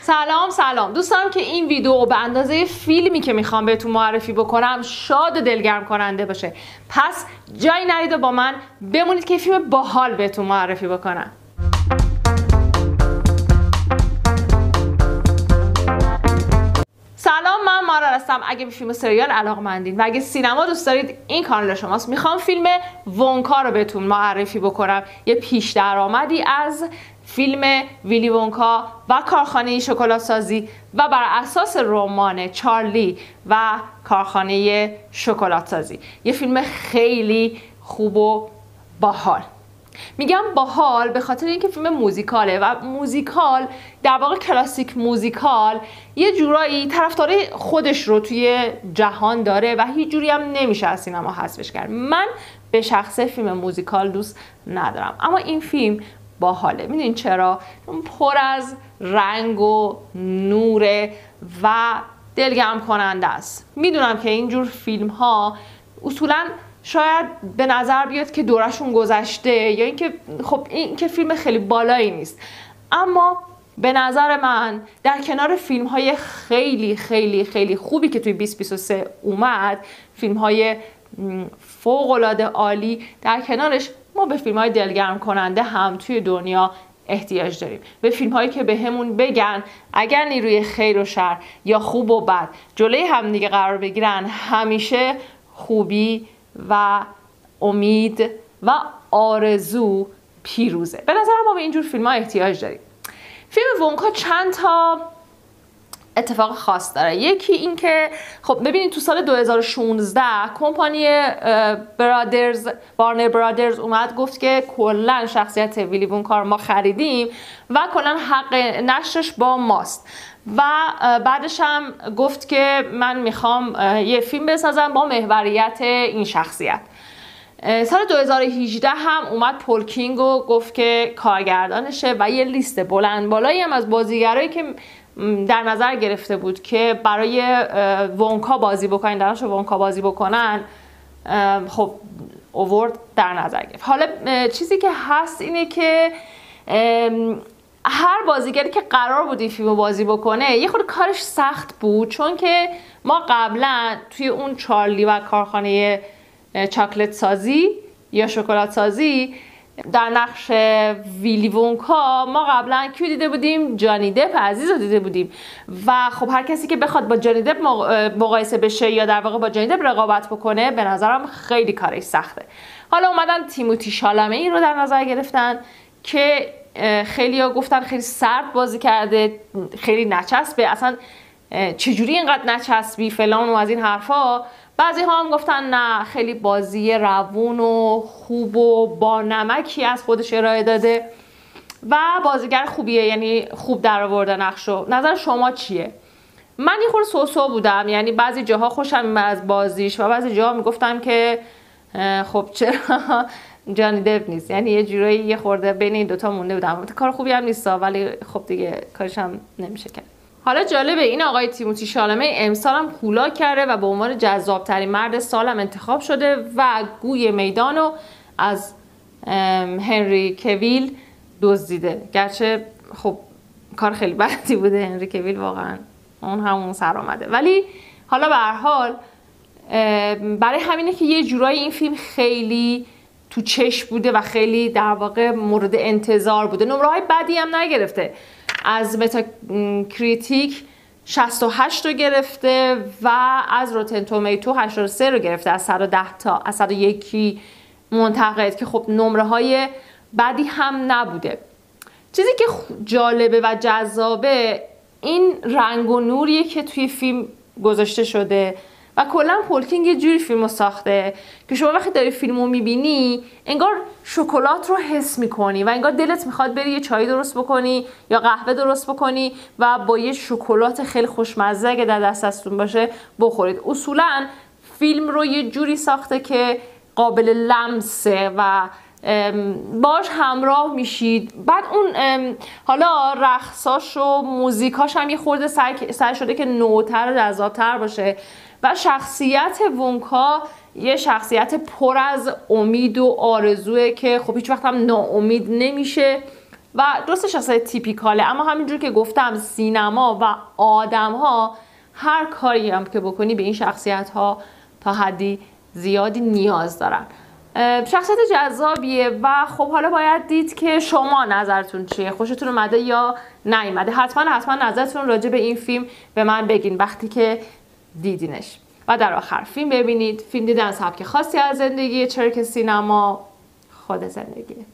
سلام دوستان که این ویدیو به اندازه فیلمی که میخوام بهتون معرفی بکنم شاد و دلگرم کننده باشه. پس جایی نرید و با من بمونید که فیلم باحال بهتون معرفی بکنم. سلام، من مارا هستم. اگه به فیلم و سریال علاقه‌مندین و اگه سینما دوست دارید این کانال شماست. میخوام فیلم وونکا رو بهتون معرفی بکنم، یه پیش درآمدی از فیلم ویلی وونکا و کارخانه شکلات سازی و بر اساس رمان چارلی و کارخانه شکلات سازی. یه فیلم خیلی خوب و باحال. میگم باحال به خاطر اینکه فیلم موزیکاله و موزیکال در واقع کلاسیک موزیکال یه جورایی طرفدار خودش رو توی جهان داره و هیچ جوری هم نمیشه از سینما حذفش کرد. من به شخصه فیلم موزیکال دوست ندارم، اما این فیلم باحاله. میدونین چرا؟ پر از رنگ و نوره و دلگرم کننده است. میدونم که اینجور فیلم ها اصولا شاید به نظر بیاد که دورشون گذشته یا اینکه خب این که فیلم خیلی بالایی نیست، اما به نظر من در کنار فیلم های خیلی خیلی خیلی خوبی که توی 2023 اومد، فیلم های فوق العاده عالی، در کنارش ما به فیلم های دلگرم کننده هم توی دنیا احتیاج داریم. به فیلم هایی که به همون بگن اگر نیروی خیر و شر یا خوب و بد جلوی هم دیگه قرار بگیرن، همیشه خوبی و امید و آرزو پیروزه. به نظرم ما به اینجور فیلم ها احتیاج داریم. فیلم وونکا چند تا اتفاق خاص داره. یکی این که خب ببینید تو سال 2016 کمپانی وارنر برادرز اومد گفت که کلا شخصیت ویلی وونکا رو ما خریدیم و کلا حق نشرش با ماست و بعدش هم گفت که من میخوام یه فیلم بسازم با محوریت این شخصیت. سال 2018 هم اومد پول کینگ و گفت که کارگردانشه و یه لیست بلند بالایی هم از بازیگرایی که در نظر گرفته بود که برای وونکا بازی بکنن، در نقش وونکا بازی بکنن، خب اوورد در نظر گرفت. حالا چیزی که هست اینه که هر بازیگری که قرار بود این فیلمو بازی بکنه یه خورده کارش سخت بود، چون که ما قبلا توی اون چارلی و کارخانه چاکلت سازی یا شکلات سازی در نقش ویلی وونکا ما قبلا کیو دیده بودیم؟ جانی دپ عزیز رو دیده بودیم و خب هر کسی که بخواد با جانی دپ مقایسه بشه یا در واقع با جانی دپ رقابت بکنه به نظرم خیلی کارش سخته. حالا اومدن تیموتی شالامه رو در نظر گرفتن که خیلی ها گفتن خیلی سرد بازی کرده، خیلی نچسبه، اصلا چجوری اینقدر نچسبی فلان و از این حرفا. بعضی ها هم گفتن نه خیلی بازی روون و خوب و با نمکی از خودش ارائه داده و بازیگر خوبیه، یعنی خوب در آورده نقشو. نظر شما چیه؟ من یه خورده سوسو بودم، یعنی بعضی جاها خوشم میاد از بازیش و بعضی جاها میگفتم که خب چرا جانی دپ نیست، یعنی یه جورایی یه خورده بین این دوتا مونده بودم. کار خوبی هم نیست ولی خب دیگه کارش هم نمیشه کرد. حالا جالبه این آقای تیموتی شالامه امسال هم کولا کرده و به عنوان جذابترین مرد سالم انتخاب شده و گوی میدانو از هنری کویل دزدیده. گرچه خب کار خیلی بدی بوده، هنری کویل واقعا اون همون سر آمده، ولی حالا به هر حال برای همینه که یه جورایی این فیلم خیلی تو چشم بوده و خیلی در واقع مورد انتظار بوده. نمره‌های بدی هم نگرفته، از متا کریتیک 68 رو گرفته و از روتن تومیتو 83 رو گرفته از 110 تا از 101 منتقد که خب نمره های بدی هم نبوده. چیزی که جالبه و جذابه این رنگ و نوریه که توی فیلم گذاشته شده و کلا پول کینگ یه جوری فیلمو ساخته که شما وقتی داری فیلمو میبینی انگار شکلات رو حس میکنی و انگار دلت میخواد بری یه چای درست بکنی یا قهوه درست بکنی و با یه شکلات خیلی خوشمزه اگه در دستتون باشه بخورید. اصولا فیلم رو یه جوری ساخته که قابل لمسه و باش همراه میشید. بعد اون حالا رقصاش و موزیکاش هم یه خورده سعی شده که نوتر و جذابتر باشه و شخصیت وونکا یه شخصیت پر از امید و آرزوه که خب هیچ وقت هم ناامید نمیشه و درست شخصیت تیپیکاله، اما همینجور که گفتم سینما و آدم‌ها هر کاری هم که بکنی به این شخصیت‌ها تا حدی زیادی نیاز دارن. شخصیت جذابیه و خب حالا باید دید که شما نظرتون چیه، خوشتون اومده یا نیومده. حتما نظرتون راجع به این فیلم به من بگین وقتی که دیدینش. و در آخر فیلم ببینید. فیلم دیدن سبک خاصی از زندگی، چرا که سینما خود زندگیه.